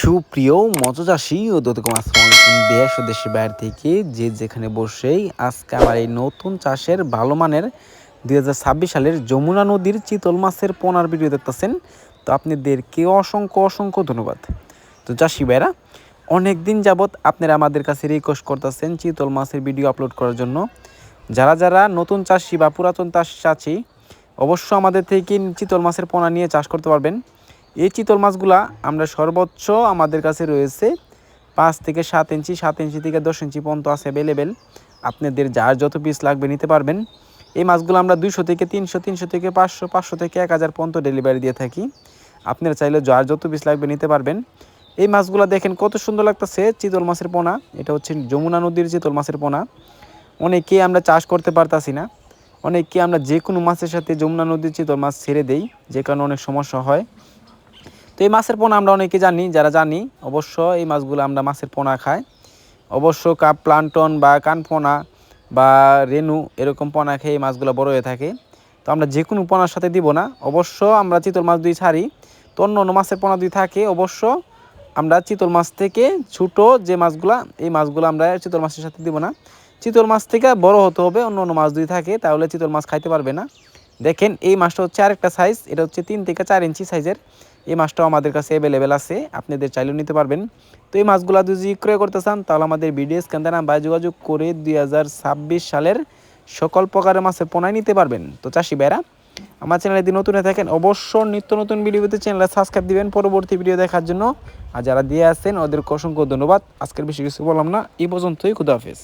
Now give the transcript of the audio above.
সুপ্রিয় মৎস্যচাষী ও দর্শক আসসালামু আলাইকুম দেশ ও দেশের বাইরে থেকে যে যেখানে বসেই আজকে আমার এই নতুন চাষের ভালো মানের 2026 সালের যমুনা নদীর চিতল মাছের পোনার ভিডিও দেখতেছেন। তো আপনাদেরকে অসংখ্য ধন্যবাদ। তো চাষি ভাইরা, অনেক দিন যাবৎ আপনারা আমাদের কাছে রিকোয়েস্ট করতেছেন চিতল মাছের ভিডিও আপলোড করার জন্য। যারা নতুন চাষি বা পুরাতন চাষি অবশ্য আমাদের থেকে চিতল মাছের পোনা নিয়ে চাষ করতে পারবেন। এই চিতল মাছগুলা আমরা সর্বোচ্চ আমাদের কাছে রয়েছে 5 থেকে 7 ইঞ্চি, 7 ইঞ্চি থেকে 10 ইঞ্চি পর্যন্ত আছে অ্যাভেলেবেল। আপনাদের যার যত পিস লাগবে নিতে পারবেন। এই মাছগুলো আমরা 200 থেকে 300, 300 থেকে 500, 500 থেকে 1000 পর্যন্ত ডেলিভারি দিয়ে থাকি। আপনারা চাইলে যার যত পিস লাগবে নিতে পারবেন। এই মাছগুলো দেখেন কত সুন্দর লাগতেছে, চিতল মাছের পোনা। এটা হচ্ছে যমুনা নদীর চিতল মাছের পোনা। অনেকে আমরা চাষ করতে পারতাছি না, অনেকে আমরা যে কোনো মাছের সাথে যমুনা নদীর চিতল মাছ ছেড়ে দেই, যে কারণে অনেক সমস্যা হয়। তো এই মাছের পোনা আমরা অনেকে জানি, যারা জানি অবশ্য এই মাছগুলো আমরা মাছের পোনা খাই। অবশ্য প্লান্টন বা কানপোনা বা রেনু এরকম পোনা খেয়ে এই মাছগুলো বড় হয়ে থাকে। তো আমরা যে কোনো পোনার সাথে দিব না, অবশ্য আমরা চিতল মাছ দুই ছাড়ি। তো অন্য মাছের পোনা দুই থাকে, অবশ্য আমরা চিতল মাছ থেকে ছোটো যে মাছগুলা, এই মাছগুলো আমরা চিতল মাছের সাথে দিব না। চিতল মাছ থেকে বড় হতে হবে, অন্য মাছ দুই থাকে, তাহলে চিতল মাছ খাইতে পারবে না। দেখেন এই মাছটা হচ্ছে আরেকটা সাইজ, এটা হচ্ছে 3 থেকে 4 ইঞ্চি সাইজের। এই মাছটাও আমাদের কাছে অ্যাভেলেবেল আছে, আপনাদের চাইলেও নিতে পারবেন। তো এই মাছগুলো যদি ক্রয় করতে চান তাহলে আমাদের ভিডিও স্ক্যান নাম্বারে যোগাযোগ করে 2026 সালের সকল প্রকারের মাছের পোনায় নিতে পারবেন। তো চাষি ভাইরা, আমার চ্যানেলে যদি নতুন হয়ে থাকেন অবশ্য নিত্য নতুন ভিডিও পেতে চ্যানেলে সাবস্ক্রাইব দিবেন পরবর্তী ভিডিও দেখার জন্য। আর যারা দিয়ে আসছেন ওদেরকে অসংখ্য ধন্যবাদ। আজকের বেশি কিছু বললাম না, এই পর্যন্তই। খুদা হাফেজ।